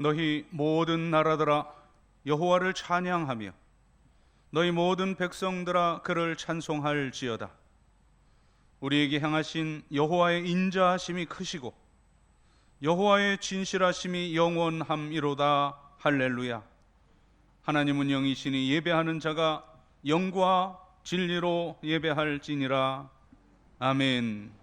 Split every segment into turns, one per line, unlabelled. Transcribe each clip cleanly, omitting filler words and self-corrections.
너희 모든 나라들아 여호와를 찬양하며 너희 모든 백성들아 그를 찬송할지어다. 우리에게 향하신 여호와의 인자하심이 크시고 여호와의 진실하심이 영원함이로다. 할렐루야. 하나님은 영이시니 예배하는 자가 영과 진리로 예배할지니라. 아멘.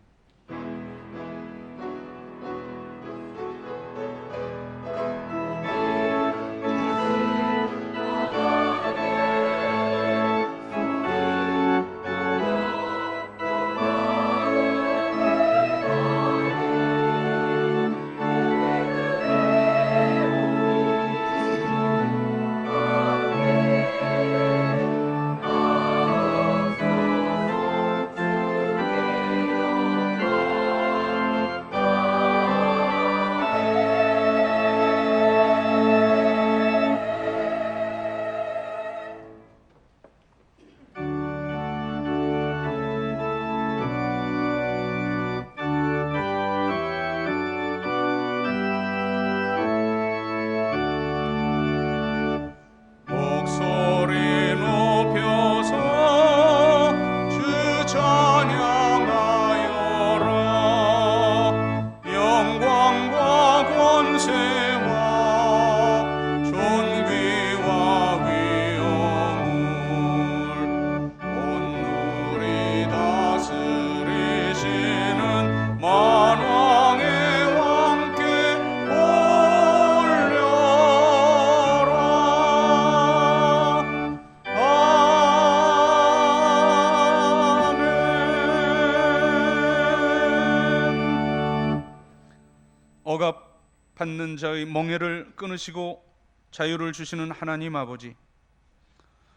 억압받는 자의 멍에를 끊으시고 자유를 주시는 하나님 아버지,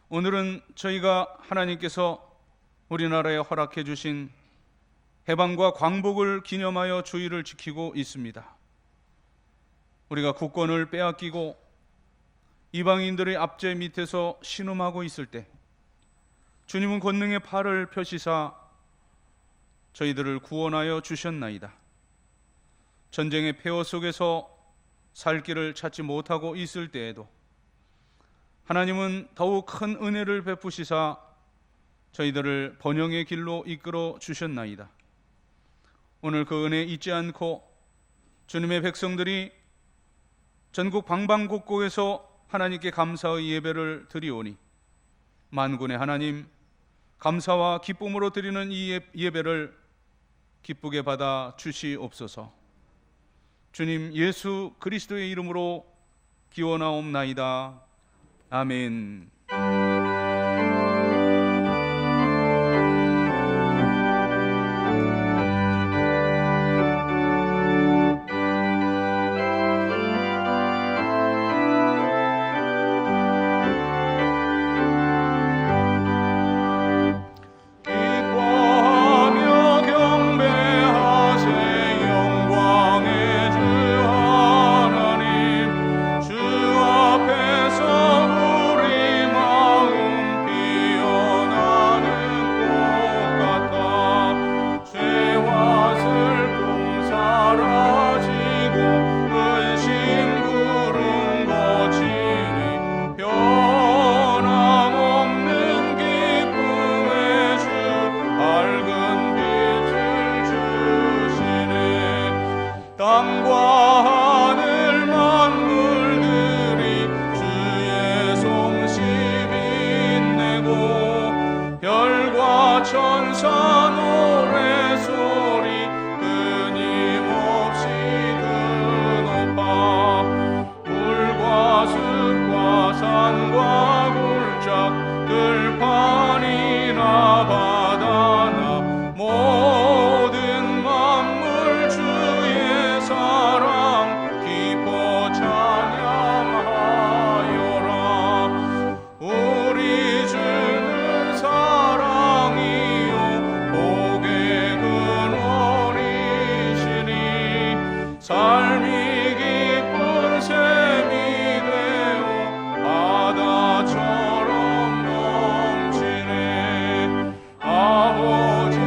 오늘은 저희가 하나님께서 우리나라에 허락해 주신 해방과 광복을 기념하여 주의를 지키고 있습니다. 우리가 국권을 빼앗기고 이방인들의 압제 밑에서 신음하고 있을 때 주님은 권능의 팔을 펴시사 저희들을 구원하여 주셨나이다. 전쟁의 폐허 속에서 살 길을 찾지 못하고 있을 때에도 하나님은 더욱 큰 은혜를 베푸시사 저희들을 번영의 길로 이끌어 주셨나이다. 오늘 그 은혜 잊지 않고 주님의 백성들이 전국 방방곡곡에서 하나님께 감사의 예배를 드리오니 만군의 하나님, 감사와 기쁨으로 드리는 이 예배를 기쁘게 받아 주시옵소서. 주님 예수 그리스도의 이름으로 기원하옵나이다. 아멘.
땅과 하늘 만물들이 주의 송심 빛내고 별과 천사 노래소리 끊임없이 드높아 물과 숲과 산과 굴짝 들판이나 바다나 모든 만물 주의 사랑 기뻐 찬양하여라. 우리 주는 사랑이요 복의 근원이시니 삶이 기쁜 샘이 되어 바다처럼 넘치네. 아버지의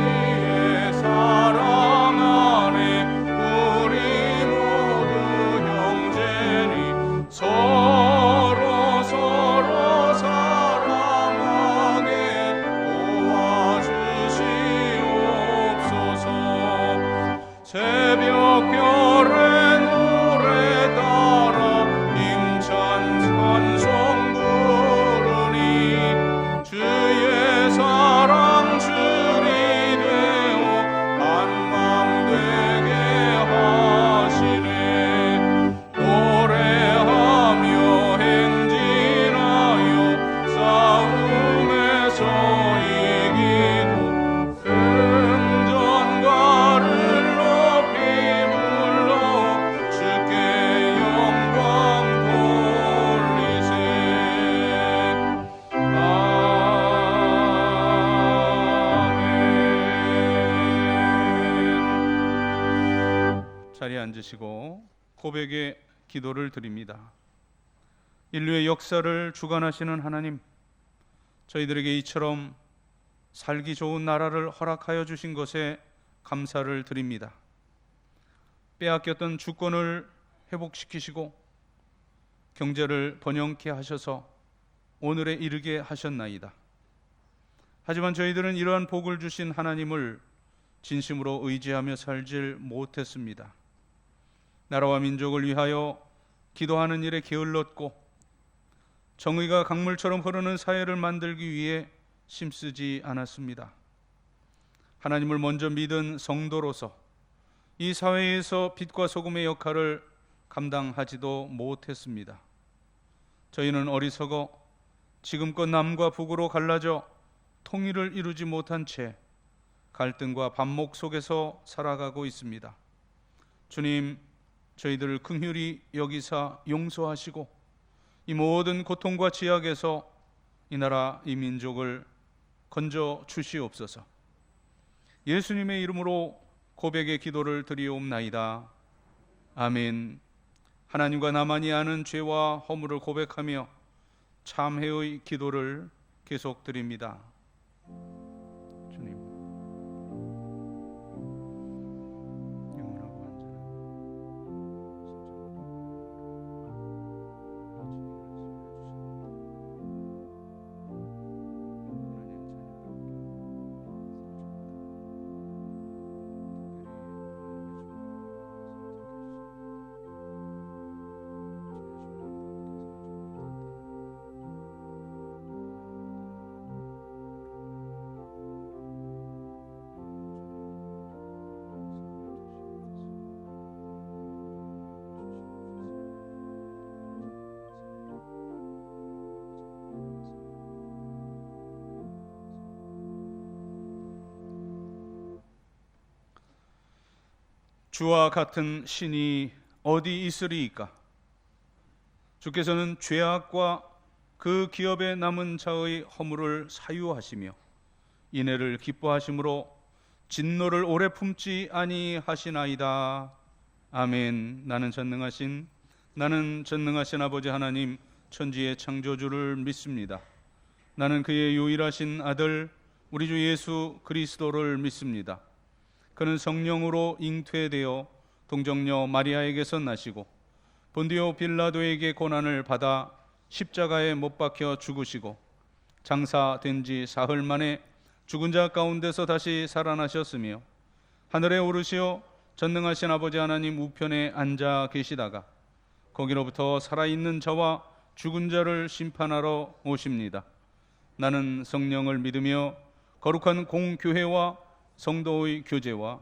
앉으시고 고백의 기도를 드립니다. 인류의 역사를 주관하시는 하나님, 저희들에게 이처럼 살기 좋은 나라를 허락하여 주신 것에 감사를 드립니다. 빼앗겼던 주권을 회복시키시고 경제를 번영케 하셔서 오늘에 이르게 하셨나이다. 하지만 저희들은 이러한 복을 주신 하나님을 진심으로 의지하며 살질 못했습니다. 나라와 민족을 위하여 기도하는 일에 게을렀고 정의가 강물처럼 흐르는 사회를 만들기 위해 힘쓰지 않았습니다. 하나님을 먼저 믿은 성도로서 이 사회에서 빛과 소금의 역할을 감당하지도 못했습니다. 저희는 어리석어 지금껏 남과 북으로 갈라져 통일을 이루지 못한 채 갈등과 반목 속에서 살아가고 있습니다. 주님, 저희들을 긍휼히 여기사 용서하시고 이 모든 고통과 지약에서 이 나라, 이 민족을 건져 주시옵소서. 예수님의 이름으로 고백의 기도를 드리옵나이다. 아멘. 하나님과 나만이 아는 죄와 허물을 고백하며 참회의 기도를 계속 드립니다. 주님, 영원하고 주와 같은 신이 어디 있으리이까? 주께서는 죄악과 그 기업에 남은 자의 허물을 사유하시며 인애를 기뻐하심으로 진노를 오래 품지 아니하시나이다. 아멘. 나는 전능하신 아버지 하나님 천지의 창조주를 믿습니다. 나는 그의 유일하신 아들 우리 주 예수 그리스도를 믿습니다. 그는 성령으로 잉태되어 동정녀 마리아에게서 나시고 본디오 빌라도에게 고난을 받아 십자가에 못 박혀 죽으시고 장사된 지 사흘 만에 죽은 자 가운데서 다시 살아나셨으며 하늘에 오르시어 전능하신 아버지 하나님 우편에 앉아 계시다가 거기로부터 살아있는 자와 죽은 자를 심판하러 오십니다. 나는 성령을 믿으며 거룩한 공교회와 성도의 교제와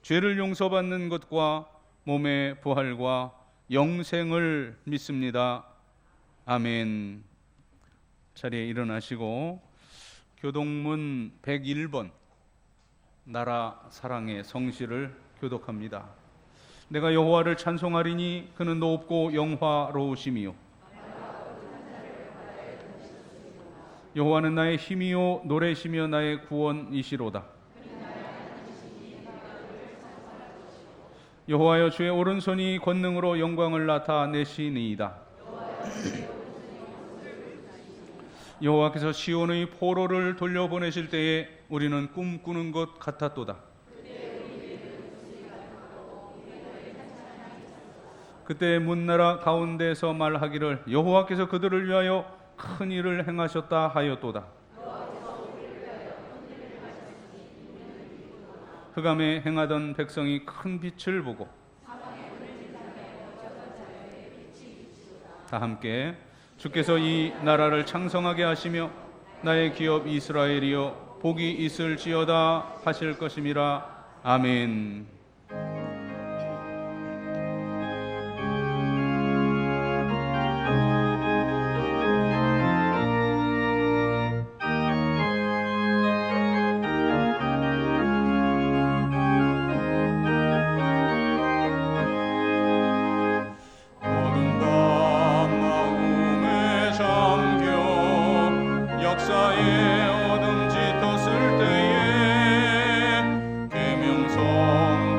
죄를 용서받는 것과 몸의 부활과 영생을 믿습니다. 아멘. 자리에 일어나시고 교동문 101번 나라 사랑의 성시를 교독합니다. 내가 여호와를 찬송하리니 그는 높고 영화로우심이요 여호와는 나의 힘이요 노래시며 나의 구원이시로다. 여호와여, 주의 오른손이 권능으로 영광을 나타내시니이다. 여호와께서 시온의 포로를 돌려보내실 때에 우리는 꿈꾸는 것 같았도다. 그때 문나라 가운데서 말하기를 여호와께서 그들을 위하여 큰 일을 행하셨다 하였도다. 흑암에 행하던 백성이 큰 빛을 보고 다 함께 주께서 이 나라를 창성하게 하시며 나의 기업 이스라엘이여 복이 있을지어다 하실 것임이라. 아멘.
역사의 어둠 짙었을 때에 계명성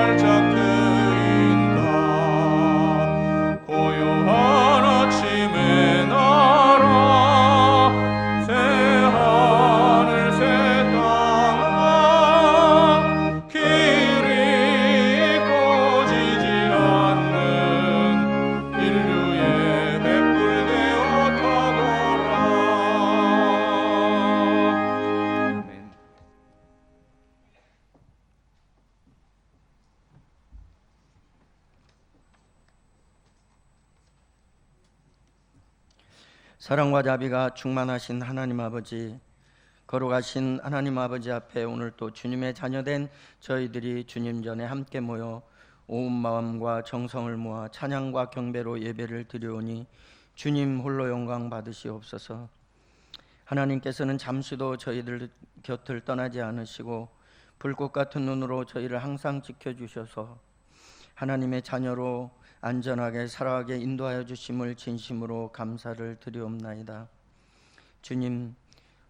활짝 트인다. 고요한 아침의 나라 새하늘 새 땅아 길이 꺼지지 않는 인류의 횃불 되어 타거라.
아멘.
사랑과 자비가 충만하신 하나님 아버지, 거룩하신 하나님 아버지 앞에 오늘 또 주님의 자녀된 저희들이 주님 전에 함께 모여 온 마음과 정성을 모아 찬양과 경배로 예배를 드려오니 주님 홀로 영광 받으시옵소서. 하나님께서는 잠시도 저희들 곁을 떠나지 않으시고 불꽃 같은 눈으로 저희를 항상 지켜주셔서 하나님의 자녀로 안전하게 살아가게 인도하여 주심을 진심으로 감사를 드리옵나이다. 주님,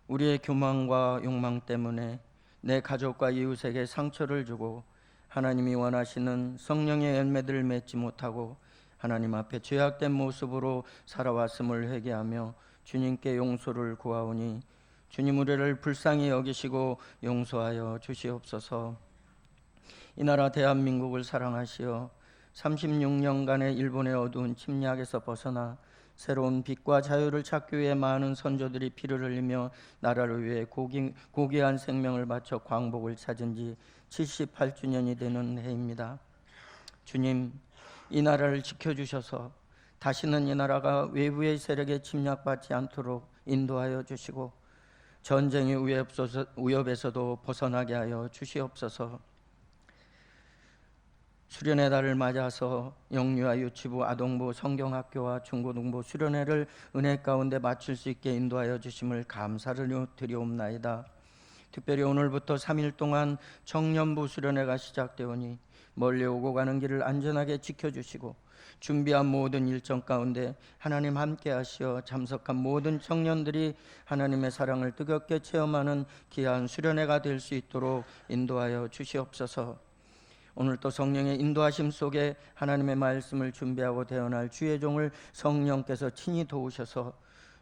우리의 교만과 욕망 때문에 내 가족과 이웃에게 상처를 주고 하나님이 원하시는 성령의 열매들을 맺지 못하고 하나님 앞에 죄악된 모습으로 살아왔음을 회개하며 주님께 용서를 구하오니 주님 우리를 불쌍히 여기시고 용서하여 주시옵소서. 이 나라 대한민국을 사랑하시어 36년간의 일본의 어두운 침략에서 벗어나 새로운 빛과 자유를 찾기 위해 많은 선조들이 피를 흘리며 나라를 위해 고귀한 생명을 바쳐 광복을 찾은 지 78주년이 되는 해입니다. 주님, 이 나라를 지켜주셔서 다시는 이 나라가 외부의 세력에 침략받지 않도록 인도하여 주시고 전쟁의 위협에서도 벗어나게 하여 주시옵소서. 수련의 달을 맞아서 영유아 유치부, 아동부, 성경학교와 중고등부 수련회를 은혜 가운데 마칠 수 있게 인도하여 주심을 감사를 드리옵나이다. 특별히 오늘부터 3일 동안 청년부 수련회가 시작되오니 멀리 오고 가는 길을 안전하게 지켜주시고 준비한 모든 일정 가운데 하나님 함께 하시어 참석한 모든 청년들이 하나님의 사랑을 뜨겁게 체험하는 귀한 수련회가 될 수 있도록 인도하여 주시옵소서. 오늘 또 성령의 인도하심 속에 하나님의 말씀을 준비하고 대언할 주의 종을 성령께서 친히 도우셔서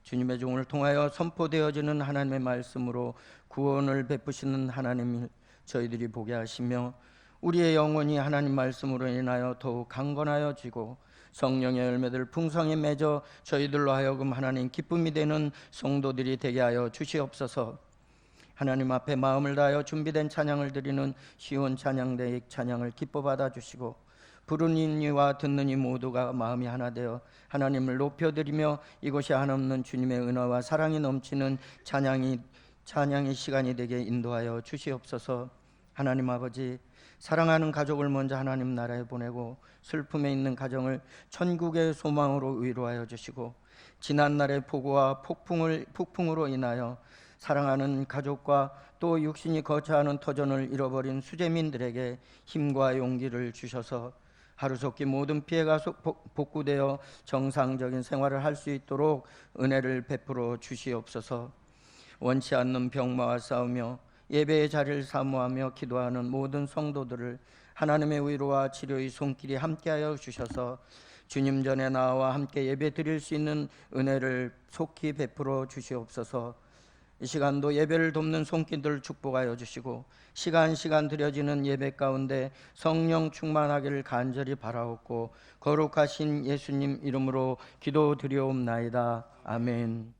주님의 종을 통하여 선포되어지는 하나님의 말씀으로 구원을 베푸시는 하나님을 저희들이 보게 하시며 우리의 영혼이 하나님 말씀으로 인하여 더욱 강건하여지고 성령의 열매들 풍성히 맺어 저희들로 하여금 하나님 기쁨이 되는 성도들이 되게 하여 주시옵소서. 하나님 앞에 마음을 다하여 준비된 찬양을 드리는 시온 찬양대의 찬양을 기뻐 받아주시고 부르는 이와 듣는 이 모두가 마음이 하나 되어 하나님을 높여드리며 이곳이 한없는 주님의 은혜와 사랑이 넘치는 찬양의 시간이 되게 인도하여 주시옵소서. 하나님 아버지, 사랑하는 가족을 먼저 하나님 나라에 보내고 슬픔에 있는 가정을 천국의 소망으로 위로하여 주시고 지난날의 폭우와 폭풍으로 인하여 사랑하는 가족과 또 육신이 거처하는 터전을 잃어버린 수재민들에게 힘과 용기를 주셔서 하루속히 모든 피해가 복구되어 정상적인 생활을 할 수 있도록 은혜를 베풀어 주시옵소서. 원치 않는 병마와 싸우며 예배의 자리를 사모하며 기도하는 모든 성도들을 하나님의 위로와 치료의 손길이 함께하여 주셔서 주님 전에 나와 함께 예배 드릴 수 있는 은혜를 속히 베풀어 주시옵소서. 이 시간도 예배를 돕는 손길들을 축복하여 주시고 시간 드려지는 예배 가운데 성령 충만하기를 간절히 바라옵고 거룩하신 예수님 이름으로 기도드리옵나이다. 아멘.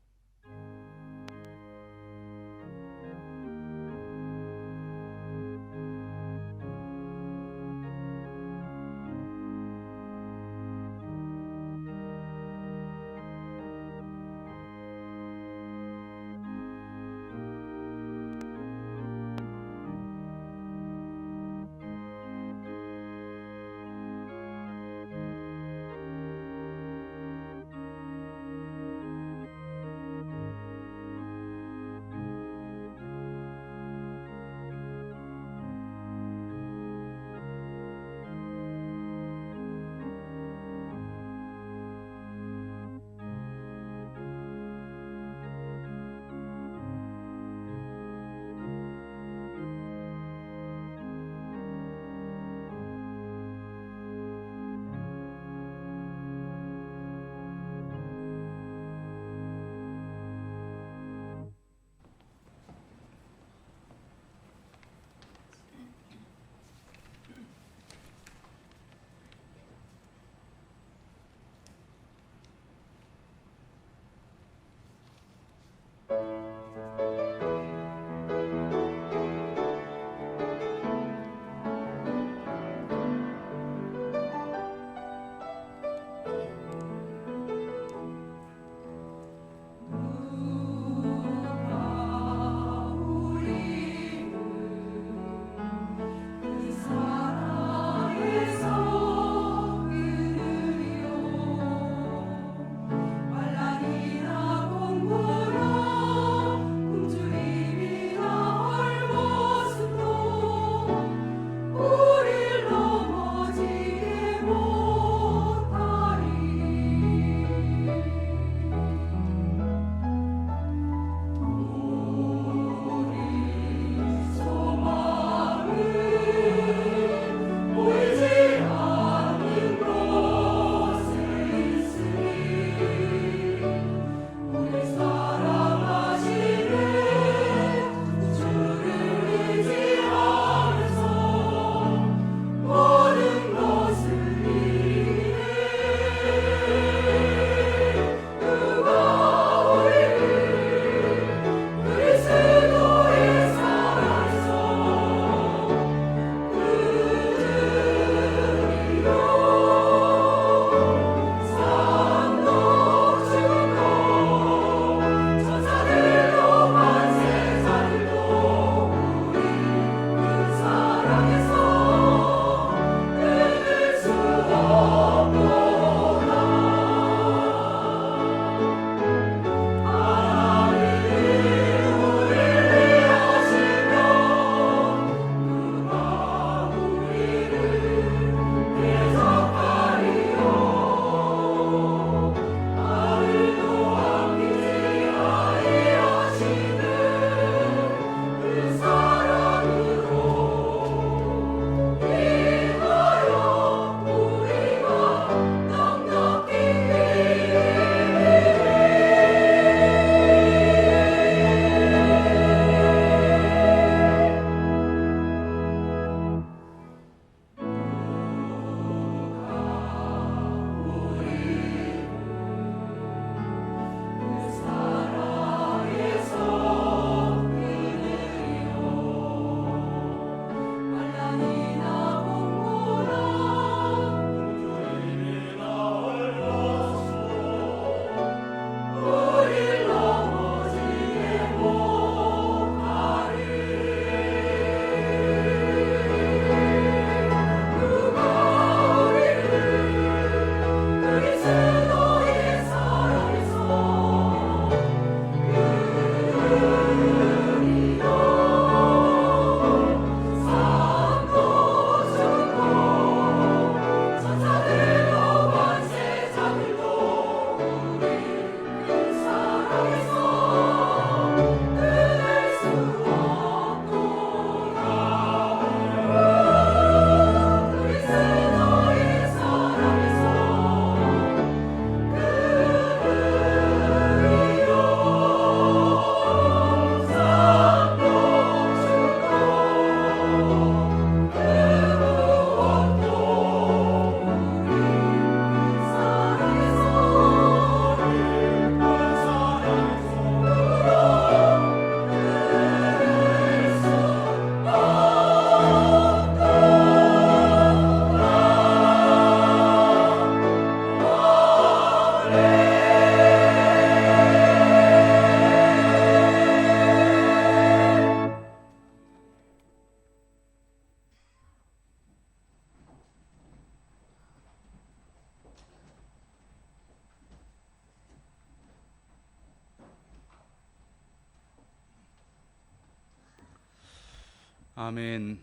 아멘.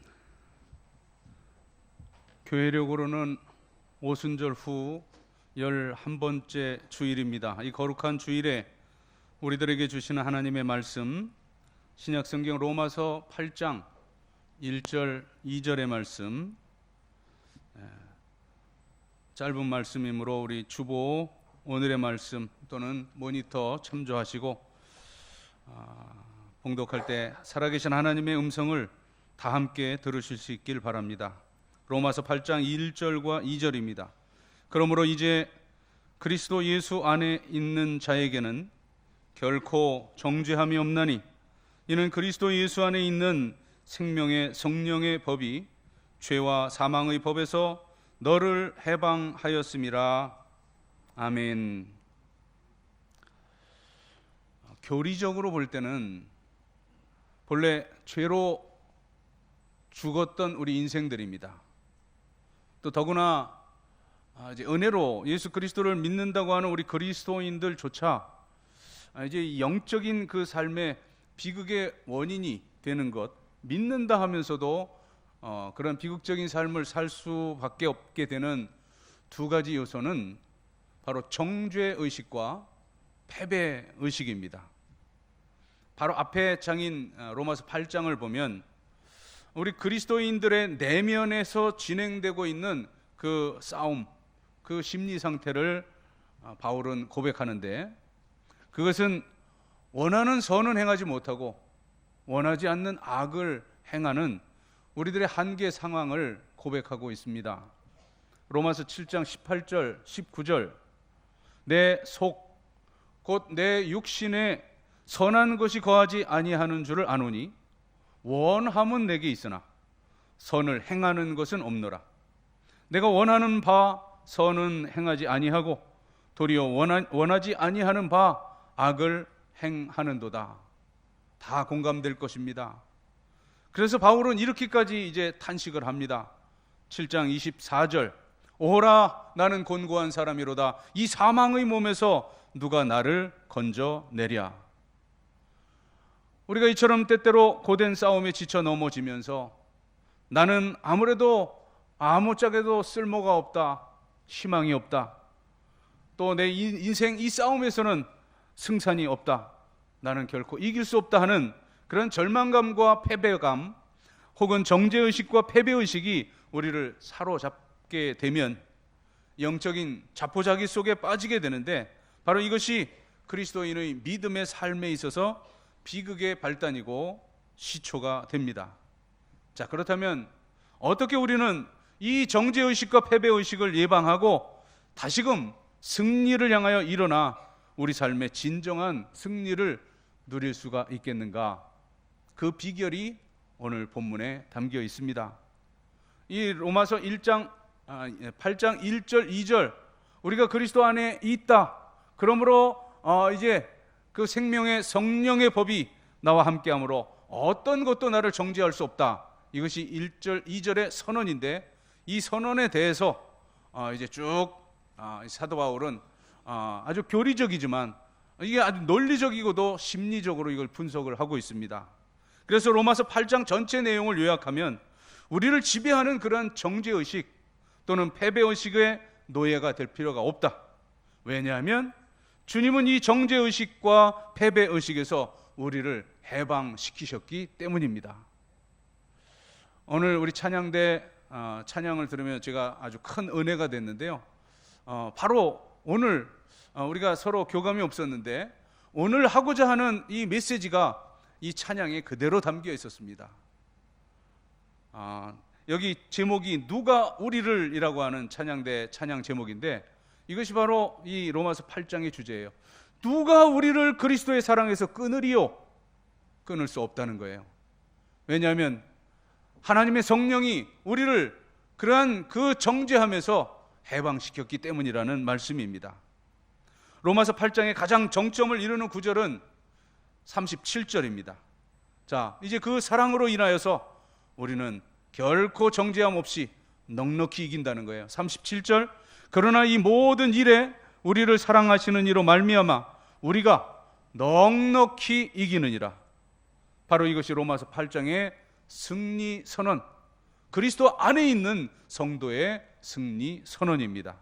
교회력으로는 오순절 후 11번째 주일입니다. 이 거룩한 주일에 우리들에게 주시는 하나님의 말씀, 신약성경 로마서 8장 1절 2절의 말씀, 짧은 말씀이므로 우리 주보 오늘의 말씀 또는 모니터 참조하시고 봉독할 때 살아계신 하나님의 음성을 다 함께 들으실 수 있길 바랍니다. 로마서 8장 1절과 2절입니다. 그러므로 이제 그리스도 예수 안에 있는 자에게는 결코 정죄함이 없나니 이는 그리스도 예수 안에 있는 생명의 성령의 법이 죄와 사망의 법에서 너를 해방하였음이라. 아멘. 교리적으로 볼 때는 본래 죄로 죽었던 우리 인생들입니다. 또 더구나 이제 은혜로 예수 그리스도를 믿는다고 하는 우리 그리스도인들조차 이제 영적인 그 삶의 비극의 원인이 되는 것, 믿는다 하면서도 그런 비극적인 삶을 살 수밖에 없게 되는 두 가지 요소는 바로 정죄의식과 패배의식입니다. 바로 앞에 장인 로마서 8장을 보면 우리 그리스도인들의 내면에서 진행되고 있는 그 싸움, 그 심리 상태를 바울은 고백하는데, 그것은 원하는 선은 행하지 못하고 원하지 않는 악을 행하는 우리들의 한계 상황을 고백하고 있습니다. 로마서 7장 18절 19절, 내 속 곧 내 육신에 선한 것이 거하지 아니하는 줄을 아노니 원함은 내게 있으나 선을 행하는 것은 없노라. 내가 원하는 바 선은 행하지 아니하고 도리어 원하지 아니하는 바 악을 행하는도다. 다 공감될 것입니다. 그래서 바울은 이렇게까지 이제 탄식을 합니다. 7장 24절, 오호라 나는 곤고한 사람이로다. 이 사망의 몸에서 누가 나를 건져내랴. 우리가 이처럼 때때로 고된 싸움에 지쳐 넘어지면서 나는 아무래도 아무짝에도 쓸모가 없다, 희망이 없다, 또 내 인생 이 싸움에서는 승산이 없다, 나는 결코 이길 수 없다 하는 그런 절망감과 패배감 혹은 정죄의식과 패배의식이 우리를 사로잡게 되면 영적인 자포자기 속에 빠지게 되는데, 바로 이것이 그리스도인의 믿음의 삶에 있어서 비극의 발단이고 시초가 됩니다. 자, 그렇다면 어떻게 우리는 이 정죄의식과 패배의식을 예방하고 다시금 승리를 향하여 일어나 우리 삶의 진정한 승리를 누릴 수가 있겠는가? 그 비결이 오늘 본문에 담겨 있습니다. 이 로마서 8장 1절 2절, 우리가 그리스도 안에 있다, 그러므로 이제 그 생명의 성령의 법이 나와 함께하므로 어떤 것도 나를 정죄할 수 없다. 이것이 1절 2절의 선언인데, 이 선언에 대해서 이제 쭉 사도 바울은 아주 교리적이지만 이게 아주 논리적이고도 심리적으로 이걸 분석을 하고 있습니다. 그래서 로마서 8장 전체 내용을 요약하면 우리를 지배하는 그런 정죄의식 또는 패배의식의 노예가 될 필요가 없다. 왜냐하면 주님은 이 정죄의식과 패배의식에서 우리를 해방시키셨기 때문입니다. 오늘 우리 찬양대 찬양을 들으면 제가 아주 큰 은혜가 됐는데요. 바로 오늘 우리가 서로 교감이 없었는데 오늘 하고자 하는 이 메시지가 이 찬양에 그대로 담겨 있었습니다. 여기 제목이 누가 우리를 이라고 하는 찬양대 찬양 제목인데, 이것이 바로 이 로마서 8장의 주제예요. 누가 우리를 그리스도의 사랑에서 끊으리요? 끊을 수 없다는 거예요. 왜냐하면 하나님의 성령이 우리를 그러한 그 정죄함에서 해방시켰기 때문이라는 말씀입니다. 로마서 8장의 가장 정점을 이루는 구절은 37절입니다. 자, 이제 그 사랑으로 인하여서 우리는 결코 정죄함 없이 넉넉히 이긴다는 거예요. 37절, 그러나 이 모든 일에 우리를 사랑하시는 이로 말미암아 우리가 넉넉히 이기느니라. 바로 이것이 로마서 8장의 승리 선언, 그리스도 안에 있는 성도의 승리 선언입니다.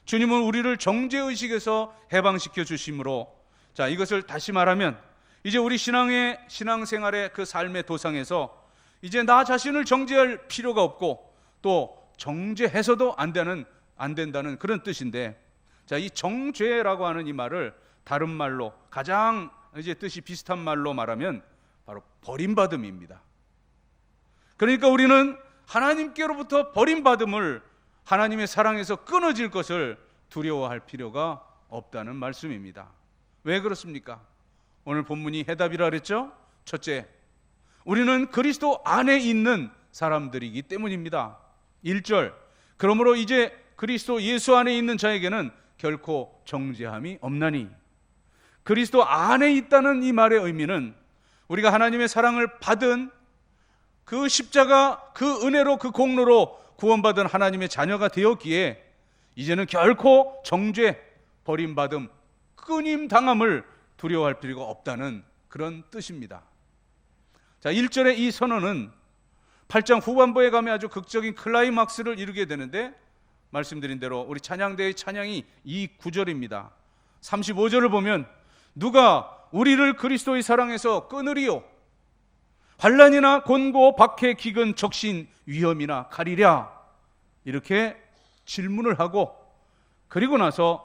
주님은 우리를 정죄의식에서 해방시켜 주심으로, 자, 이것을 다시 말하면 이제 우리 신앙생활의 그 삶의 도상에서 이제 나 자신을 정죄할 필요가 없고 또 정죄해서도 안 된다는 그런 뜻인데, 자, 이 정죄라고 하는 이 말을 다른 말로 가장 이제 뜻이 비슷한 말로 말하면 바로 버림받음입니다. 그러니까 우리는 하나님께로부터 버림받음을, 하나님의 사랑에서 끊어질 것을 두려워할 필요가 없다는 말씀입니다. 왜 그렇습니까? 오늘 본문이 해답이라 그랬죠? 첫째, 우리는 그리스도 안에 있는 사람들이기 때문입니다. 1절, 그러므로 이제 그리스도 예수 안에 있는 자에게는 결코 정죄함이 없나니. 그리스도 안에 있다는 이 말의 의미는 우리가 하나님의 사랑을 받은 그 십자가, 그 은혜로, 그 공로로 구원받은 하나님의 자녀가 되었기에 이제는 결코 정죄, 버림받음, 끊임당함을 두려워할 필요가 없다는 그런 뜻입니다. 자, 1절의 이 선언은 8장 후반부에 가면 아주 극적인 클라이막스를 이루게 되는데, 말씀드린 대로 우리 찬양대의 찬양이 이 9절입니다. 35절을 보면 누가 우리를 그리스도의 사랑에서 끊으리요? 환난이나 곤고, 박해, 기근, 적신, 위험이나 가리랴. 이렇게 질문을 하고, 그리고 나서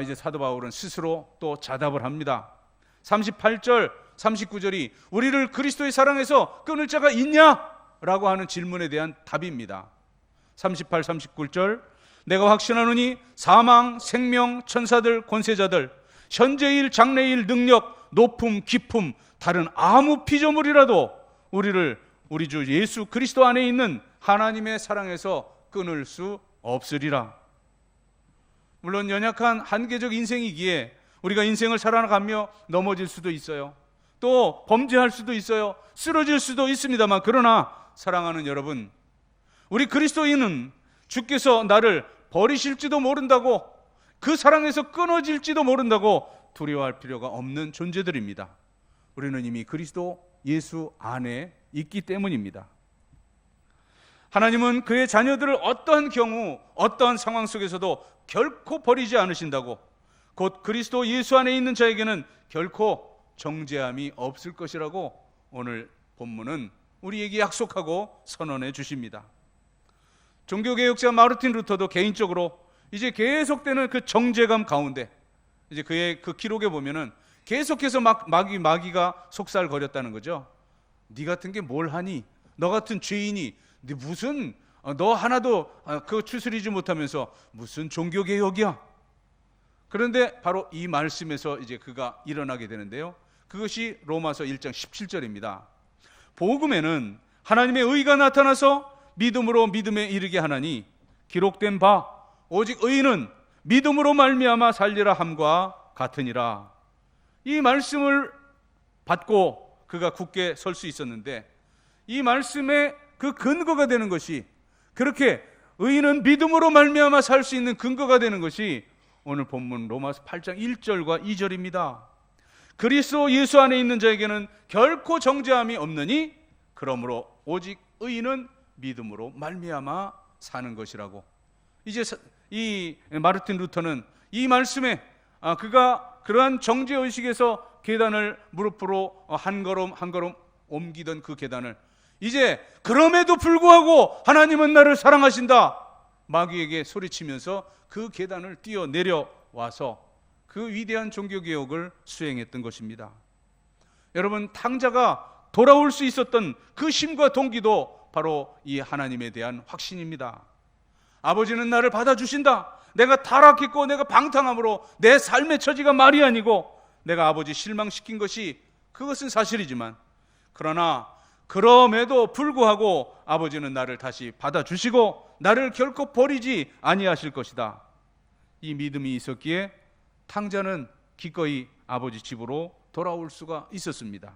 이제 사도 바울은 스스로 또 자답을 합니다. 38절, 39절이 우리를 그리스도의 사랑에서 끊을 자가 있냐? 라고 하는 질문에 대한 답입니다. 38, 39절, 내가 확신하노니 사망, 생명, 천사들, 권세자들, 현재일, 장래일, 능력, 높음, 깊음, 다른 아무 피조물이라도 우리를 우리 주 예수 그리스도 안에 있는 하나님의 사랑에서 끊을 수 없으리라. 물론 연약한 한계적 인생이기에 우리가 인생을 살아가며 넘어질 수도 있어요. 또 범죄할 수도 있어요. 쓰러질 수도 있습니다만, 그러나 사랑하는 여러분, 우리 그리스도인은 주께서 나를 버리실지도 모른다고, 그 사랑에서 끊어질지도 모른다고 두려워할 필요가 없는 존재들입니다. 우리는 이미 그리스도 예수 안에 있기 때문입니다. 하나님은 그의 자녀들을 어떠한 경우, 어떠한 상황 속에서도 결코 버리지 않으신다고, 곧 그리스도 예수 안에 있는 자에게는 결코 정죄함이 없을 것이라고 오늘 본문은 우리에게 약속하고 선언해 주십니다. 종교개혁자 마르틴 루터도 개인적으로 이제 계속되는 그 정죄감 가운데, 이제 그의 그 기록에 보면은 계속해서 마귀가 속살거렸다는 거죠. 네 같은 게 뭘 하니? 너 같은 죄인이 네 무슨 너 하나도 그 추스리지 못하면서 무슨 종교개혁이야? 그런데 바로 이 말씀에서 이제 그가 일어나게 되는데요. 그것이 로마서 1장 17절입니다. 복음에는 하나님의 의가 나타나서 믿음으로 믿음에 이르게 하나니 기록된 바 오직 의인은 믿음으로 말미암아 살리라 함과 같으니라. 이 말씀을 받고 그가 굳게 설 수 있었는데, 이 말씀의 그 근거가 되는 것이, 그렇게 의인은 믿음으로 말미암아 살 수 있는 근거가 되는 것이 오늘 본문 로마서 8장 1절과 2절입니다. 그리스도 예수 안에 있는 자에게는 결코 정죄함이 없느니 그러므로 오직 의인은 믿음으로 말미암아 사는 것이라고. 이제 이 마르틴 루터는 이 말씀에 그가 그러한 정죄의식에서 계단을 무릎으로 한 걸음 한 걸음 옮기던 그 계단을 이제 그럼에도 불구하고 하나님은 나를 사랑하신다 마귀에게 소리치면서 그 계단을 뛰어 내려와서 그 위대한 종교개혁을 수행했던 것입니다. 여러분, 탕자가 돌아올 수 있었던 그 힘과 동기도 바로 이 하나님에 대한 확신입니다. 아버지는 나를 받아주신다. 내가 타락했고 내가 방탕함으로 내 삶의 처지가 말이 아니고 내가 아버지 실망시킨 것이, 그것은 사실이지만, 그러나 그럼에도 불구하고 아버지는 나를 다시 받아주시고 나를 결코 버리지 아니하실 것이다. 이 믿음이 있었기에 탕자는 기꺼이 아버지 집으로 돌아올 수가 있었습니다.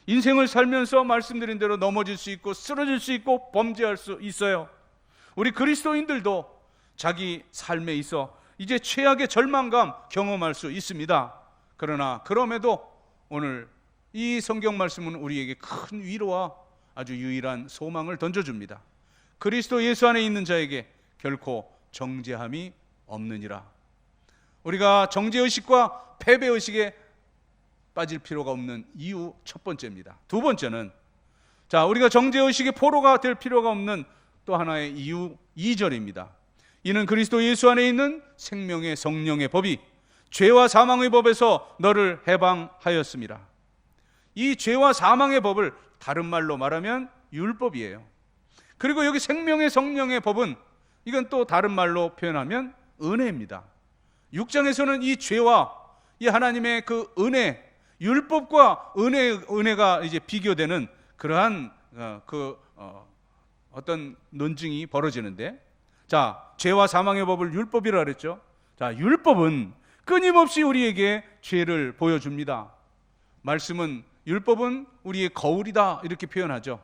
인생을 살면서 말씀드린 대로 넘어질 수 있고 쓰러질 수 있고 범죄할 수 있어요. 우리 그리스도인들도 자기 삶에 있어 이제 최악의 절망감 경험할 수 있습니다. 그러나 그럼에도 오늘 이 성경 말씀은 우리에게 큰 위로와 아주 유일한 소망을 던져줍니다. 그리스도 예수 안에 있는 자에게 결코 정죄함이 없느니라. 우리가 정죄의식과 패배의식에 빠질 필요가 없는 이유 첫 번째입니다. 두 번째는 우리가 정죄의식의 포로가 될 필요가 없는 또 하나의 이유 2절입니다. 이는 그리스도 예수 안에 있는 생명의 성령의 법이 죄와 사망의 법에서 너를 해방하였습니다. 이 죄와 사망의 법을 다른 말로 말하면 율법이에요. 그리고 여기 생명의 성령의 법은 이건 또 다른 말로 표현하면 은혜입니다. 6장에서는 이 죄와 이 하나님의 그 은혜, 율법과 은혜가 이제 비교되는 그러한 어떤 논증이 벌어지는데, 죄와 사망의 법을 율법이라 그랬죠. 율법은 끊임없이 우리에게 죄를 보여줍니다. 말씀은 율법은 우리의 거울이다 이렇게 표현하죠.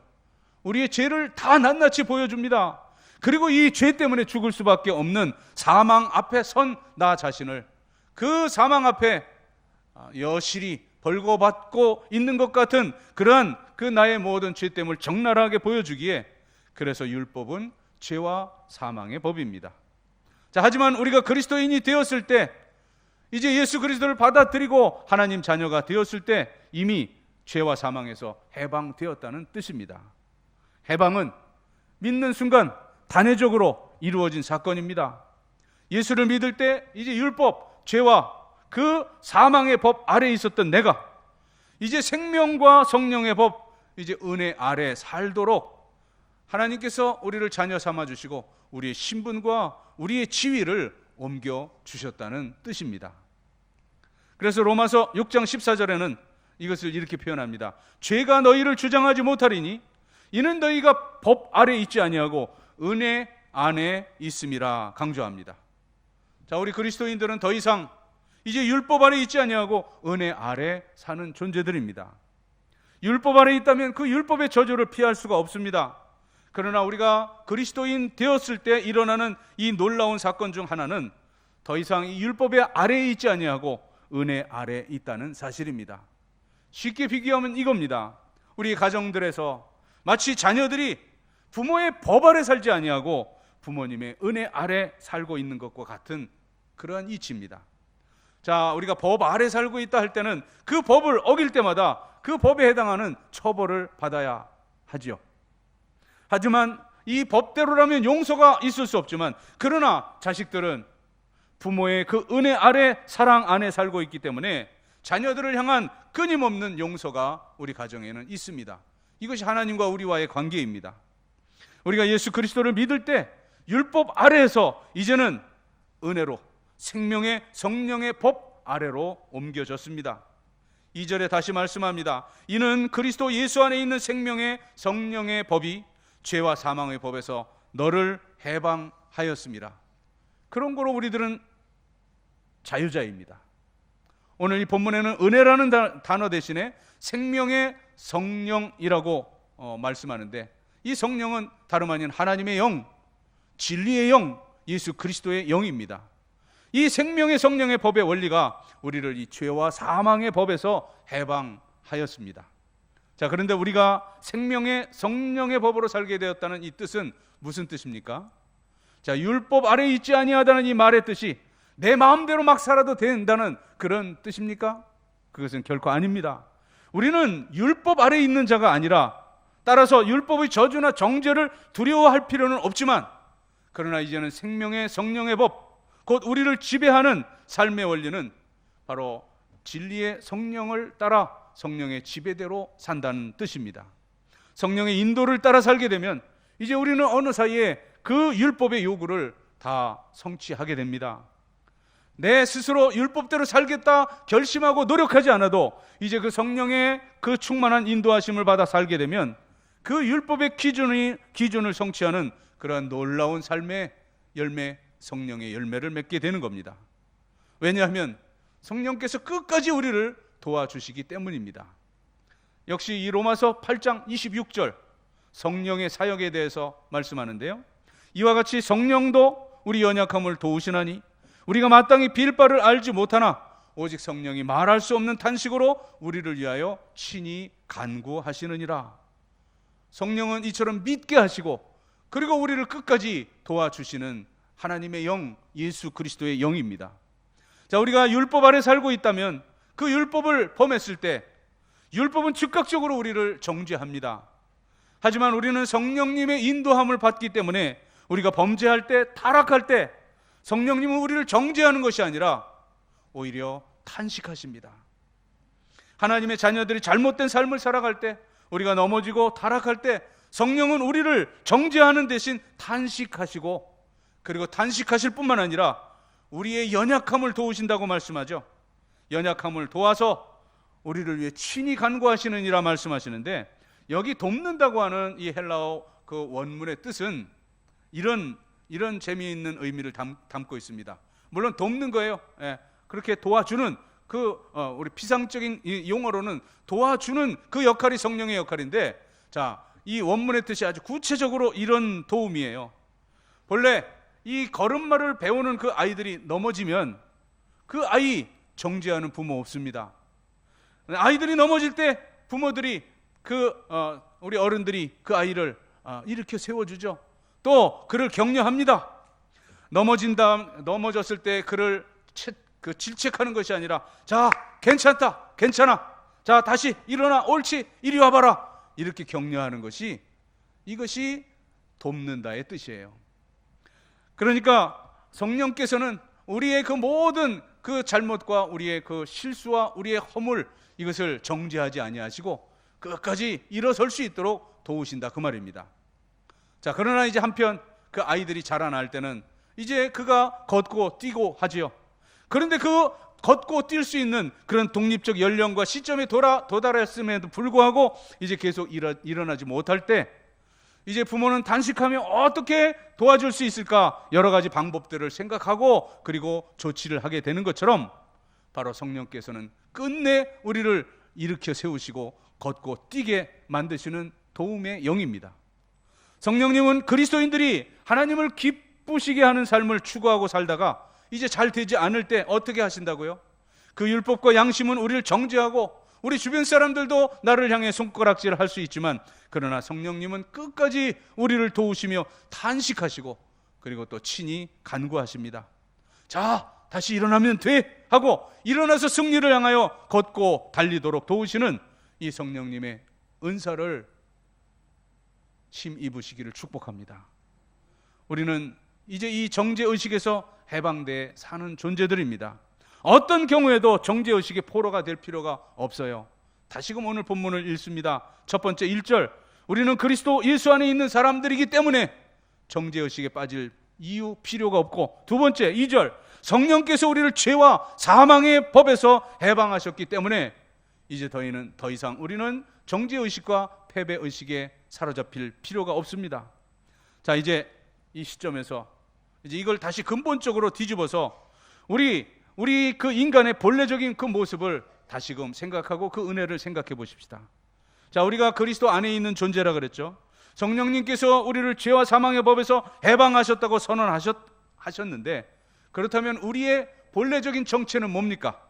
우리의 죄를 다 낱낱이 보여줍니다. 그리고 이 죄 때문에 죽을 수밖에 없는 사망 앞에 선 나 자신을 그 사망 앞에 여실히 벌거벗고 있는 것 같은 그러한 그 나의 모든 죄 때문을 적나라하게 보여주기에, 그래서 율법은 죄와 사망의 법입니다. 하지만 우리가 그리스도인이 되었을 때, 이제 예수 그리스도를 받아들이고 하나님 자녀가 되었을 때 이미 죄와 사망에서 해방되었다는 뜻입니다. 해방은 믿는 순간 단회적으로 이루어진 사건입니다. 예수를 믿을 때 이제 율법, 죄와 그 사망의 법 아래에 있었던 내가 이제 생명과 성령의 법, 이제 은혜 아래 살도록 하나님께서 우리를 자녀 삼아 주시고 우리의 신분과 우리의 지위를 옮겨 주셨다는 뜻입니다. 그래서 로마서 6장 14절에는 이것을 이렇게 표현합니다. 죄가 너희를 주장하지 못하리니 이는 너희가 법 아래 있지 아니하고 은혜 안에 있음이라 강조합니다. 우리 그리스도인들은 더 이상 이제 율법 아래 있지 아니하고 은혜 아래 사는 존재들입니다. 율법 아래 있다면 그 율법의 저주를 피할 수가 없습니다. 그러나 우리가 그리스도인 되었을 때 일어나는 이 놀라운 사건 중 하나는 더 이상 이 율법의 아래에 있지 아니하고 은혜 아래에 있다는 사실입니다. 쉽게 비교하면 이겁니다. 우리 가정들에서 마치 자녀들이 부모의 법 아래 살지 아니하고 부모님의 은혜 아래 살고 있는 것과 같은 그러한 이치입니다. 우리가 법 아래 살고 있다 할 때는 그 법을 어길 때마다 그 법에 해당하는 처벌을 받아야 하지요. 하지만 이 법대로라면 용서가 있을 수 없지만, 그러나 자식들은 부모의 그 은혜 아래 사랑 안에 살고 있기 때문에 자녀들을 향한 끊임없는 용서가 우리 가정에는 있습니다. 이것이 하나님과 우리와의 관계입니다. 우리가 예수 그리스도를 믿을 때 율법 아래에서 이제는 은혜로 생명의 성령의 법 아래로 옮겨졌습니다. 2절에 다시 말씀합니다. 이는 그리스도 예수 안에 있는 생명의 성령의 법이 죄와 사망의 법에서 너를 해방하였습니다. 그런 거로 우리들은 자유자입니다. 오늘 이 본문에는 은혜라는 단어 대신에 생명의 성령이라고 말씀하는데, 이 성령은 다름 아닌 하나님의 영, 진리의 영, 예수 그리스도의 영입니다. 이 생명의 성령의 법의 원리가 우리를 이 죄와 사망의 법에서 해방하였습니다. 그런데 우리가 생명의 성령의 법으로 살게 되었다는 이 뜻은 무슨 뜻입니까? 율법 아래에 있지 아니하다는 이 말의 뜻이 내 마음대로 막 살아도 된다는 그런 뜻입니까? 그것은 결코 아닙니다. 우리는 율법 아래에 있는 자가 아니라, 따라서 율법의 저주나 정죄를 두려워할 필요는 없지만, 그러나 이제는 생명의 성령의 법, 곧 우리를 지배하는 삶의 원리는 바로 진리의 성령을 따라 성령의 지배대로 산다는 뜻입니다. 성령의 인도를 따라 살게 되면 이제 우리는 어느 사이에 그 율법의 요구를 다 성취하게 됩니다. 내 스스로 율법대로 살겠다 결심하고 노력하지 않아도 이제 그 성령의 그 충만한 인도하심을 받아 살게 되면 그 율법의 기준을 성취하는 그러한 놀라운 삶의 열매, 성령의 열매를 맺게 되는 겁니다. 왜냐하면 성령께서 끝까지 우리를 도와주시기 때문입니다. 역시 이 로마서 8장 26절 성령의 사역에 대해서 말씀하는데요, 이와 같이 성령도 우리 연약함을 도우시나니 우리가 마땅히 빌 바를 알지 못하나 오직 성령이 말할 수 없는 탄식으로 우리를 위하여 친히 간구하시느니라. 성령은 이처럼 믿게 하시고 그리고 우리를 끝까지 도와주시는 하나님의 영, 예수 그리스도의 영입니다. 자, 우리가 율법 아래 살고 있다면 그 율법을 범했을 때 율법은 즉각적으로 우리를 정죄합니다. 하지만 우리는 성령님의 인도함을 받기 때문에 우리가 범죄할 때, 타락할 때 성령님은 우리를 정죄하는 것이 아니라 오히려 탄식하십니다. 하나님의 자녀들이 잘못된 삶을 살아갈 때, 우리가 넘어지고 타락할 때 성령은 우리를 정죄하는 대신 탄식하시고, 그리고 탄식하실 뿐만 아니라 우리의 연약함을 도우신다고 말씀하죠. 연약함을 도와서 우리를 위해 친히 간구하시느니라 말씀하시는데, 여기 돕는다고 하는 이 헬라어 그 원문의 뜻은 이런 재미있는 의미를 담고 있습니다. 물론 돕는 거예요. 예, 그렇게 도와주는 우리 피상적인 이 용어로는 도와주는 그 역할이 성령의 역할인데, 자, 이 원문의 뜻이 아주 구체적으로 이런 도움이에요. 본래 이 걸음마를 배우는 그 아이들이 넘어지면 그 아이 정죄하는 부모 없습니다. 아이들이 넘어질 때 부모들이 우리 어른들이 그 아이를 일으켜 세워주죠. 또 그를 격려합니다. 넘어졌을 때 그를 질책하는 것이 아니라, 자, 괜찮다, 괜찮아, 자, 다시 일어나, 옳지, 이리 와봐라, 이렇게 격려하는 것이, 이것이 돕는다의 뜻이에요. 그러니까 성령께서는 우리의 그 모든 그 잘못과 우리의 그 실수와 우리의 허물, 이것을 정죄하지 아니하시고 끝까지 일어설 수 있도록 도우신다, 그 말입니다. 자, 그러나 이제 한편 그 아이들이 자라날 때는 이제 그가 걷고 뛰고 하지요. 그런데 그 걷고 뛸 수 있는 그런 독립적 연령과 시점에 도달했음에도 불구하고 이제 계속 일어나지 못할 때, 이제 부모는 단식하며 어떻게 도와줄 수 있을까 여러 가지 방법들을 생각하고 그리고 조치를 하게 되는 것처럼, 바로 성령께서는 끝내 우리를 일으켜 세우시고 걷고 뛰게 만드시는 도움의 영입니다. 성령님은 그리스도인들이 하나님을 기쁘시게 하는 삶을 추구하고 살다가 이제 잘 되지 않을 때 어떻게 하신다고요? 그 율법과 양심은 우리를 정죄하고 우리 주변 사람들도 나를 향해 손가락질을 할 수 있지만, 그러나 성령님은 끝까지 우리를 도우시며 탄식하시고 그리고 또 친히 간구하십니다. 자, 다시 일어나면 돼 하고 일어나서 승리를 향하여 걷고 달리도록 도우시는 이 성령님의 은사를 힘입으시기를 축복합니다. 우리는 이제 이 정죄의식에서 해방돼 사는 존재들입니다. 어떤 경우에도 정죄의식의 포로가 될 필요가 없어요. 다시금 오늘 본문을 읽습니다. 첫 번째 1절, 우리는 그리스도 예수 안에 있는 사람들이기 때문에 정죄의식에 빠질 이유, 필요가 없고, 두 번째 2절, 성령께서 우리를 죄와 사망의 법에서 해방하셨기 때문에 이제 더 이상 우리는 정죄의식과 패배의식에 사로잡힐 필요가 없습니다. 자, 이제 이 시점에서 이제 이걸 다시 근본적으로 뒤집어서 우리 그 인간의 본래적인 그 모습을 다시금 생각하고 그 은혜를 생각해 보십시다. 자, 우리가 그리스도 안에 있는 존재라 그랬죠. 성령님께서 우리를 죄와 사망의 법에서 해방하셨다고 선언하셨는데, 그렇다면 우리의 본래적인 정체는 뭡니까?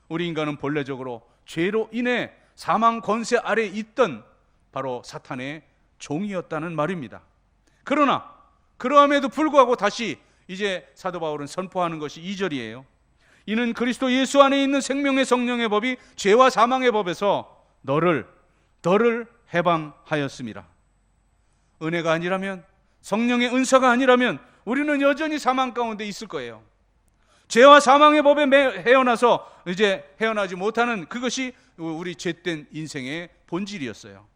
우리 인간은 본래적으로 죄로 인해 사망 권세 아래 있던 바로 사탄의 종이었다는 말입니다. 그러나 그러함에도 불구하고 다시 이제 사도 바울은 선포하는 것이 2절이에요. 이는 그리스도 예수 안에 있는 생명의 성령의 법이 죄와 사망의 법에서 너를 해방하였음이라. 은혜가 아니라면, 성령의 은사가 아니라면 우리는 여전히 사망 가운데 있을 거예요. 죄와 사망의 법에 헤어나서 이제 헤어나지 못하는 그것이 우리 죄된 인생의 본질이었어요.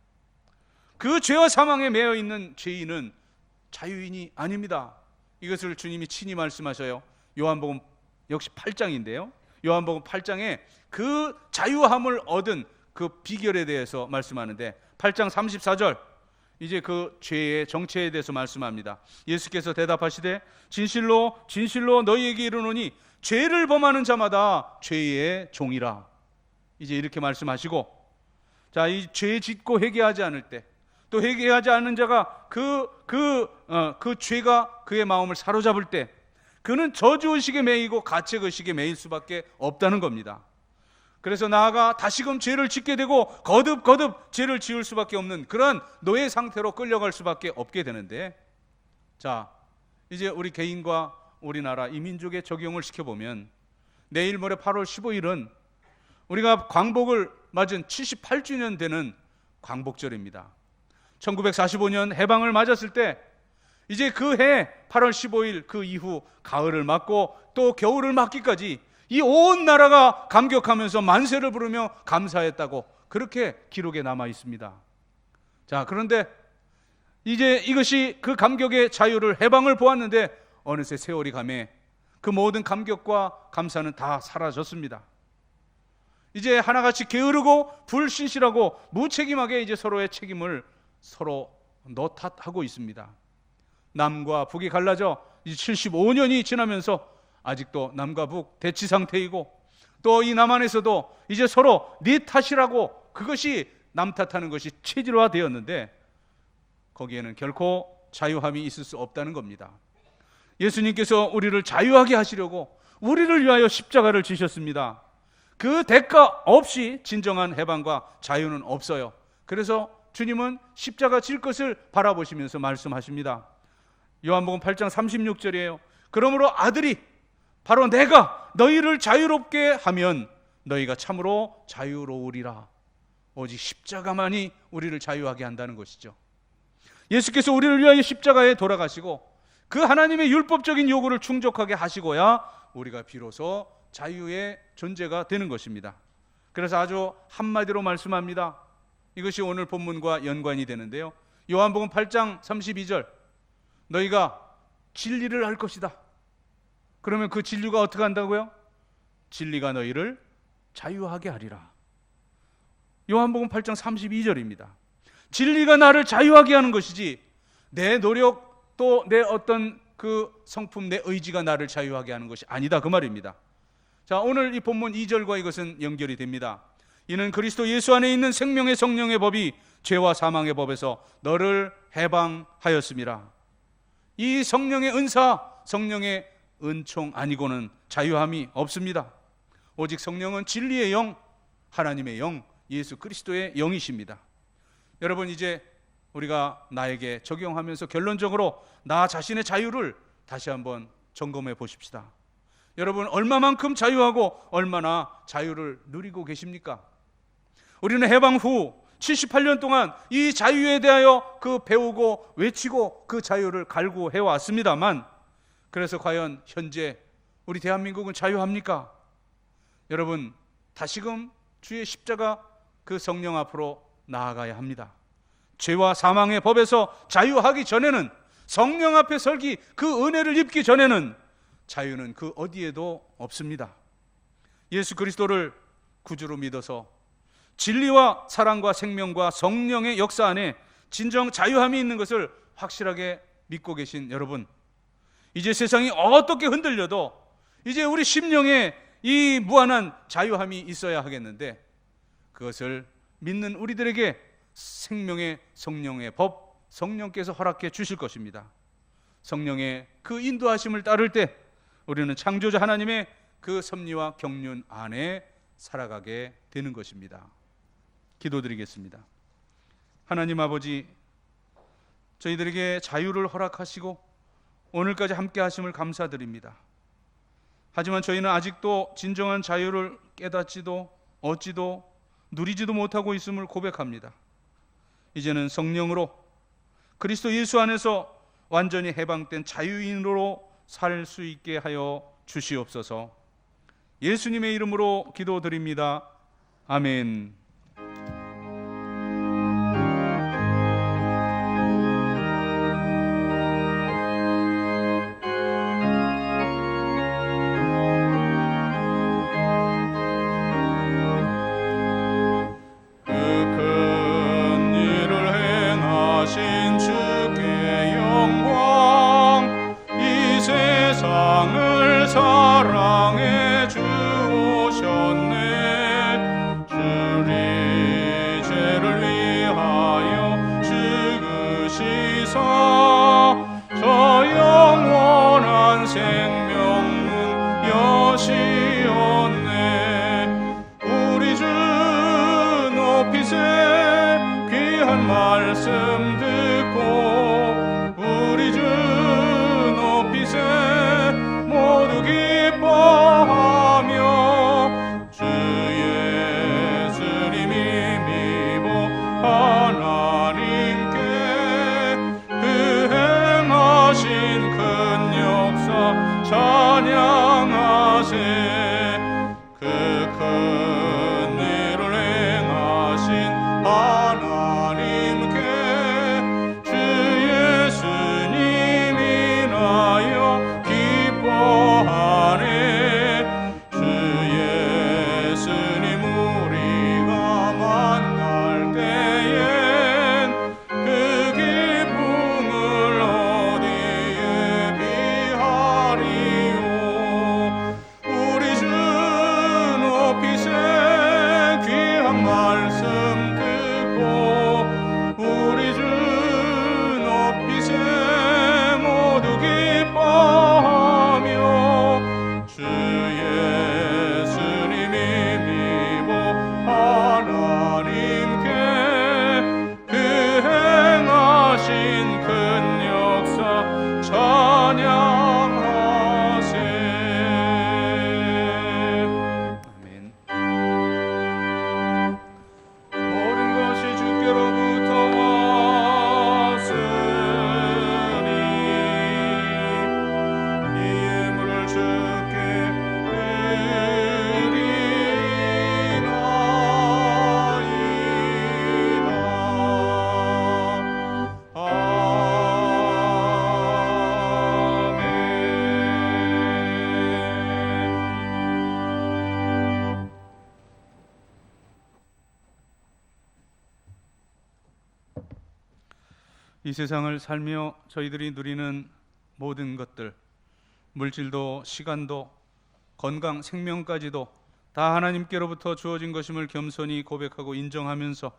그 죄와 사망에 매여 있는 죄인은 자유인이 아닙니다. 이것을 주님이 친히 말씀하셔요. 요한복음 역시 8장인데요. 요한복음 8장에 그 자유함을 얻은 그 비결에 대해서 말씀하는데, 8장 34절, 이제 그 죄의 정체에 대해서 말씀합니다. 예수께서 대답하시되 진실로 진실로 너희에게 이르노니 죄를 범하는 자마다 죄의 종이라. 이제 이렇게 말씀하시고, 자, 이 죄 짓고 회개하지 않을 때, 또 회개하지 않는 자가 그 죄가 그의 마음을 사로잡을 때 그는 저주의식에 매이고 가책의식에 매일 수밖에 없다는 겁니다. 그래서 나아가 다시금 죄를 짓게 되고 거듭 죄를 지을 수밖에 없는 그런 노예 상태로 끌려갈 수밖에 없게 되는데, 자, 이제 우리 개인과 우리나라 이 민족에 적용을 시켜보면 내일 모레 8월 15일은 우리가 광복을 맞은 78주년 되는 광복절입니다. 1945년 해방을 맞았을 때 이제 그 해 8월 15일 그 이후 가을을 맞고 또 겨울을 맞기까지 이 온 나라가 감격하면서 만세를 부르며 감사했다고 그렇게 기록에 남아 있습니다. 자, 그런데 이제 이것이 그 감격의 자유를 해방을 보았는데 어느새 세월이 가매 그 모든 감격과 감사는 다 사라졌습니다. 이제 하나같이 게으르고 불신실하고 무책임하게 이제 서로의 책임을 서로 너탓하고 있습니다. 남과 북이 갈라져 이제 75년이 지나면서 아직도 남과 북 대치 상태이고, 또 이 남한에서도 이제 서로 네 탓이라고 그것이 남 탓하는 것이 체질화되었는데 거기에는 결코 자유함이 있을 수 없다는 겁니다. 예수님께서 우리를 자유하게 하시려고 우리를 위하여 십자가를 지셨습니다. 그 대가 없이 진정한 해방과 자유는 없어요. 그래서 주님은 십자가 질 것을 바라보시면서 말씀하십니다. 요한복음 8장 36절이에요. 그러므로 아들이 바로 내가 너희를 자유롭게 하면 너희가 참으로 자유로우리라. 오직 십자가만이 우리를 자유하게 한다는 것이죠. 예수께서 우리를 위하여 십자가에 돌아가시고 그 하나님의 율법적인 요구를 충족하게 하시고야 우리가 비로소 자유의 존재가 되는 것입니다. 그래서 아주 한마디로 말씀합니다. 이것이 오늘 본문과 연관이 되는데요. 요한복음 8장 32절, 너희가 진리를 알 것이다. 그러면 그 진리가 어떻게 한다고요? 진리가 너희를 자유하게 하리라. 요한복음 8장 32절입니다. 진리가 나를 자유하게 하는 것이지 내 노력 또 내 어떤 그 성품, 내 의지가 나를 자유하게 하는 것이 아니다, 그 말입니다. 자, 오늘 이 본문 2절과 이것은 연결이 됩니다. 이는 그리스도 예수 안에 있는 생명의 성령의 법이 죄와 사망의 법에서 너를 해방하였음이라. 이 성령의 은사, 성령의 은총 아니고는 자유함이 없습니다. 오직 성령은 진리의 영, 하나님의 영, 예수 그리스도의 영이십니다. 여러분, 이제 우리가 나에게 적용하면서 결론적으로 나 자신의 자유를 다시 한번 점검해 보십시다. 여러분, 얼마만큼 자유하고 얼마나 자유를 누리고 계십니까? 우리는 해방 후 78년 동안 이 자유에 대하여 그 배우고 외치고 그 자유를 갈구해 왔습니다만, 그래서 과연 현재 우리 대한민국은 자유합니까? 여러분, 다시금 주의 십자가 그 성령 앞으로 나아가야 합니다. 죄와 사망의 법에서 자유하기 전에는, 성령 앞에 설기 그 은혜를 입기 전에는 자유는 그 어디에도 없습니다. 예수 그리스도를 구주로 믿어서 진리와 사랑과 생명과 성령의 역사 안에 진정 자유함이 있는 것을 확실하게 믿고 계신 여러분, 이제 세상이 어떻게 흔들려도 이제 우리 심령에 이 무한한 자유함이 있어야 하겠는데, 그것을 믿는 우리들에게 생명의 성령의 법, 성령께서 허락해 주실 것입니다. 성령의 그 인도하심을 따를 때 우리는 창조자 하나님의 그 섭리와 경륜 안에 살아가게 되는 것입니다. 기도드리겠습니다. 하나님 아버지, 저희들에게 자유를 허락하시고 오늘까지 함께 하심을 감사드립니다. 하지만 저희는 아직도 진정한 자유를 깨닫지도 얻지도 누리지도 못하고 있음을 고백합니다. 이제는 성령으로 그리스도 예수 안에서 완전히 해방된 자유인으로 살 수 있게 하여 주시옵소서. 예수님의 이름으로 기도드립니다. 아멘.
사랑해 주오셨네. 주리 죄를 위하여 죽으시사 저 영원한 생명문 여시었네. 우리
이 세상을 살며 저희들이 누리는 모든 것들, 물질도 시간도 건강, 생명까지도 다 하나님께로부터 주어진 것임을 겸손히 고백하고 인정하면서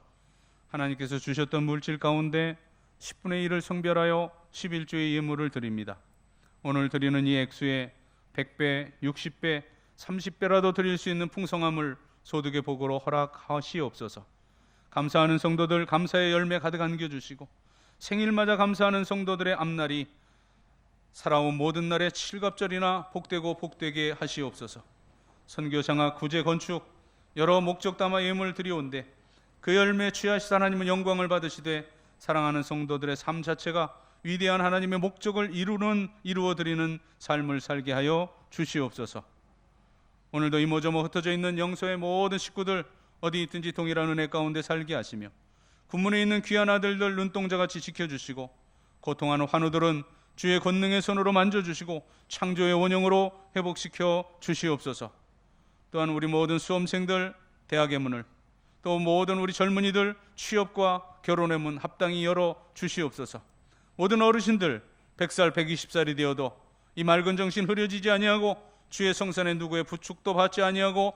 하나님께서 주셨던 물질 가운데 10분의 1을 성별하여 11조의 예물을 드립니다. 오늘 드리는 이 액수에 100배, 60배, 30배라도 드릴 수 있는 풍성함을 소득의 복으로 허락하시옵소서. 감사하는 성도들 감사의 열매 가득 안겨주시고 생일맞아 감사하는 성도들의 앞날이 살아온 모든 날의 칠갑절이나 복되고 복되게 하시옵소서. 선교 장학 구제 건축 여러 목적 담아 예물 드리온데 그 열매 취하시사 하나님은 영광을 받으시되 사랑하는 성도들의 삶 자체가 위대한 하나님의 목적을 이루어 드리는 삶을 살게 하여 주시옵소서. 오늘도 이모저모 흩어져 있는 영서의 모든 식구들 어디 있든지 동일한 은혜 가운데 살게 하시며 군문에 있는 귀한 아들들 눈동자같이 지켜주시고 고통하는 환우들은 주의 권능의 손으로 만져주시고 창조의 원형으로 회복시켜 주시옵소서. 또한 우리 모든 수험생들 대학의 문을, 또 모든 우리 젊은이들 취업과 결혼의 문 합당히 열어 주시옵소서. 모든 어르신들 100살 120살이 되어도 이 맑은 정신 흐려지지 아니하고 주의 성산에 누구의 부축도 받지 아니하고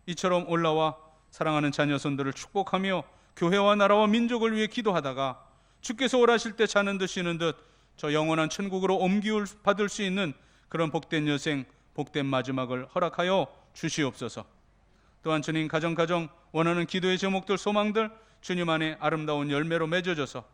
이처럼 올라와 사랑하는 자녀손들을 축복하며 교회와 나라와 민족을 위해 기도하다가 주께서 오라실 때 자는 듯 쉬는 듯 저 영원한 천국으로 옮기울 받을 수 있는 그런 복된 여생, 복된 마지막을 허락하여 주시옵소서. 또한 주님 가정 원하는 기도의 제목들, 소망들 주님 안에 아름다운 열매로 맺어져서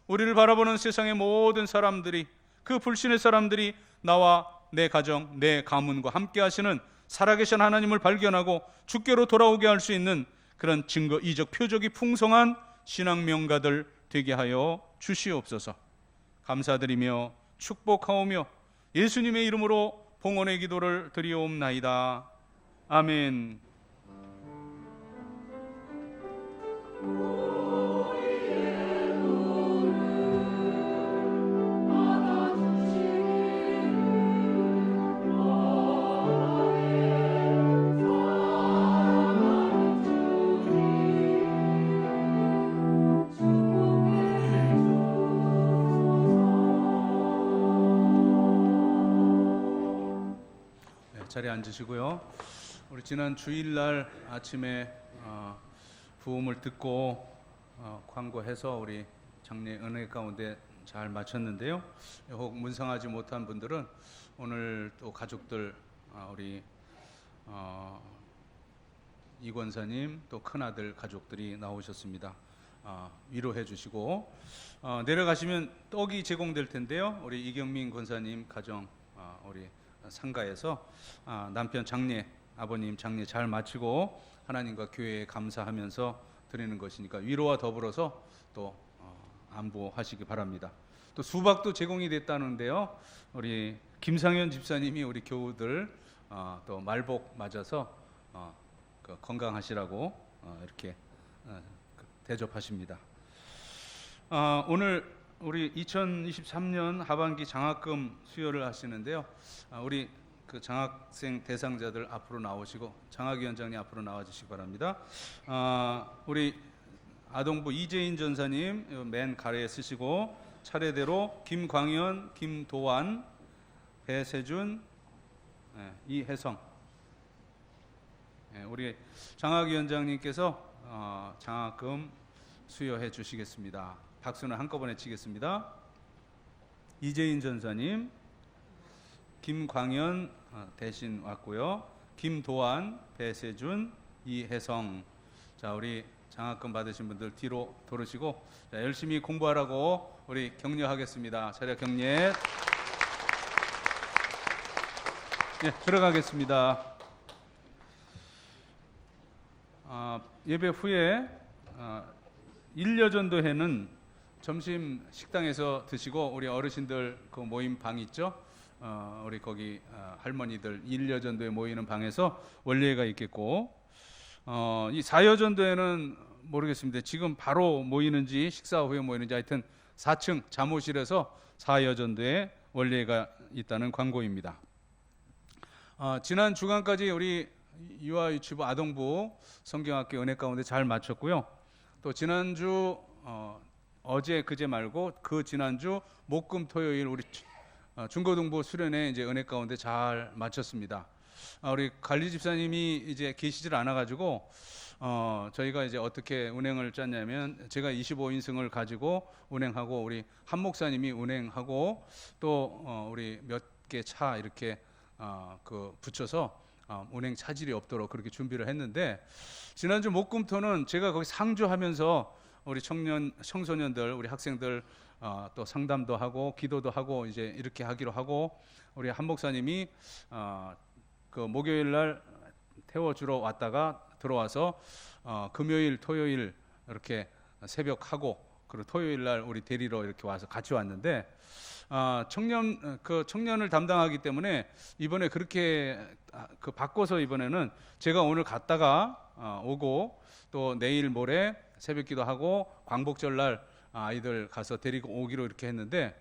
우리를 바라보는 세상의 모든 사람들이, 그 불신의 사람들이 나와 내 가정, 내 가문과 함께 하시는 살아계신 하나님을 발견하고 주께로 돌아오게 할 수 있는 그런 증거, 이적, 표적이 풍성한 신앙 명가들 되게 하여 주시옵소서. 감사드리며 축복하오며 예수님의 이름으로 봉헌의 기도를 드리옵나이다. 아멘. 자리에 앉으시고요. 우리 지난 주일날 아침에 부음을 듣고 광고해서 우리 장례 은혜 가운데 잘 마쳤는데요. 혹 문상하지 못한 분들은 오늘 또 가족들 우리 이 권사님 또 큰아들 가족들이 나오셨습니다. 위로해 주시고 내려가시면 떡이 제공될 텐데요. 우리 이경민 권사님 가정 우리 상가에서 남편 장례, 아버님 장례 잘 마치고 하나님과 교회에 감사하면서 드리는 것이니까 위로와 더불어서 또 안부하시기 바랍니다. 또 수박도 제공이 됐다는데요. 우리 김상현 집사님이 우리 교우들 또 말복 맞아서 건강하시라고 이렇게 대접하십니다. 오늘 우리 2023년 하반기 장학금 수여를 하시는데요. 우리 그 장학생 대상자들 앞으로 나오시고 장학위원장님 앞으로 나와주시기 바랍니다. 우리 아동부 이재인 전사님 맨 가래에 쓰시고 차례대로 김광현, 김도환, 배세준, 이혜성, 우리 장학위원장님께서 장학금 수여해 주시겠습니다. 박수는 한꺼번에 치겠습니다. 이재인 전사님, 김광현 대신 왔고요. 김도환, 배세준, 이혜성. 자, 우리 장학금 받으신 분들 뒤로 돌으시고 자, 열심히 공부하라고 우리 격려하겠습니다. 차례 격려. 네, 들어가겠습니다. 예배 후에 일여전도회는 점심 식당에서 드시고 우리 어르신들 그 모임 방 있죠? 우리 거기 할머니들 일여전도회 모이는 방에서 원례가 있겠고 이 사여전도회는 모르겠습니다. 지금 바로 모이는지 식사 후에 모이는지 하여튼 4층 잠옷실에서 사여전도회 원례가 있다는 광고입니다. 지난 주간까지 우리 유아유치부 아동부 성경학교 은혜 가운데 잘 마쳤고요. 또 지난주 어제 그제 말고 그 지난주 목금 토요일 우리 중고등부 수련회 이제 은혜 가운데 잘 마쳤습니다. 우리 관리 집사님이 이제 계시질 않아 가지고 저희가 이제 어떻게 운행을 짰냐면 제가 25인승을 가지고 운행하고 우리 한 목사님이 운행하고 또 우리 몇 개 차 이렇게 그 붙여서 운행 차질이 없도록 그렇게 준비를 했는데 지난주 목금토는 제가 거기 상주하면서 우리 청소년들 우리 학생들 또 상담도 하고 기도도 하고 이제 이렇게 하기로 하고 우리 한 목사님이 그 목요일 날 태워주러 왔다가 들어와서 금요일 토요일 이렇게 새벽하고 그리고 토요일 날 우리 데리러 이렇게 와서 같이 왔는데 청년을 담당하기 때문에 이번에 그렇게 그 바꿔서 이번에는 제가 오늘 갔다가 오고 또 내일 모레 새벽기도 하고 광복절날 아이들 가서 데리고 오기로 이렇게 했는데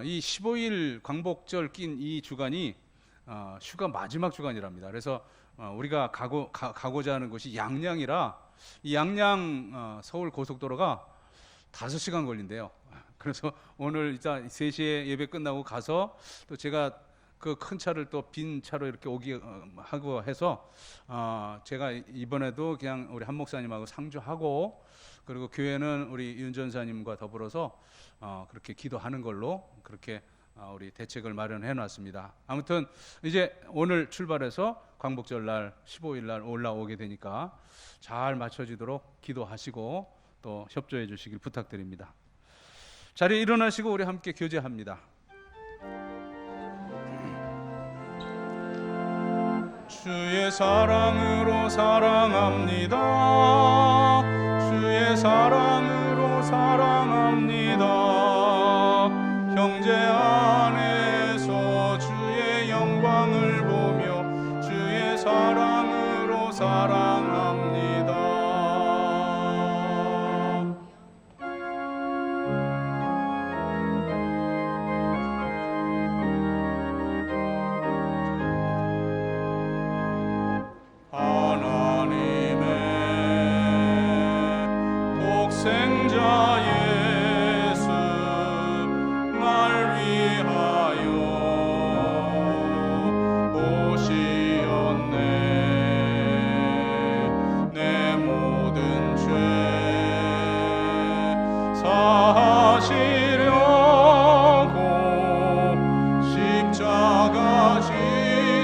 이 15일 광복절 낀 이 주간이 휴가 마지막 주간이랍니다. 그래서 우리가 가고자 하는 곳이 양양이라 이 양양 서울 고속도로가 5시간 걸린대요. 그래서 오늘 이따 3시에 예배 끝나고 가서 또 제가 그 큰 차를 또 빈 차로 이렇게 오기 하고 해서 제가 이번에도 그냥 우리 한 목사님하고 상주하고 그리고 교회는 우리 윤 전사님과 더불어서 그렇게 기도하는 걸로 그렇게 우리 대책을 마련해 놨습니다. 아무튼 이제 오늘 출발해서 광복절 날 15일 날 올라오게 되니까 잘 맞춰지도록 기도하시고 또 협조해 주시길 부탁드립니다. 자리에 일어나시고 우리 함께 교제합니다.
주의 사랑으로 사랑합니다. 주의 사랑으로 사랑합니다. 형제 안에서 주의 영광을 보며 주의 사랑으로 사랑합니다. 독생자 예수 날 위하여 오시었네. 내 모든 죄 사하시려고 십자가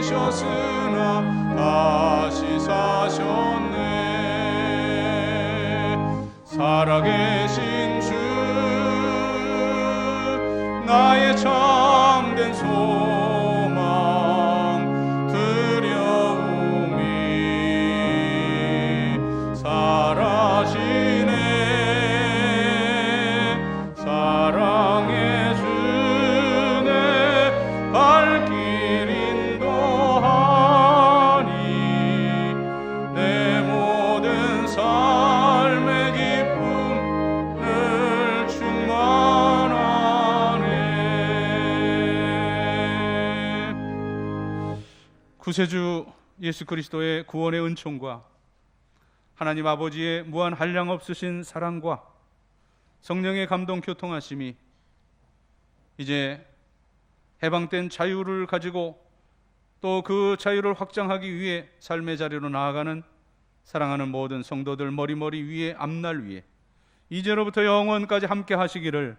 지셨으나 다시 사셨네. 살아계신 주 나의 참된 소망 두려움이 사라지네. 사랑의 주내 발길 인도하니 내 모든 삶의 기쁨을 충만하네.
구세주 예수 그리스도의 구원의 은총과 하나님 아버지의 무한 한량 없으신 사랑과 성령의 감동 교통하심이 이제 해방된 자유를 가지고 또 그 자유를 확장하기 위해 삶의 자리로 나아가는 사랑하는 모든 성도들 머리머리 위에 앞날 위에 이제로부터 영원까지 함께 하시기를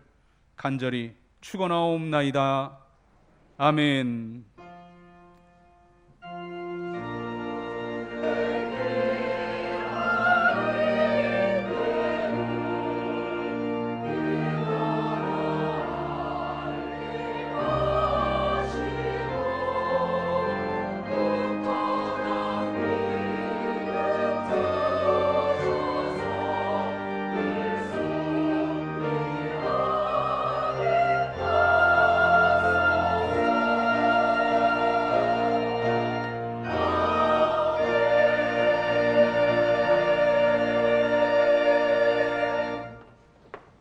간절히 축원하옵나이다. 아멘.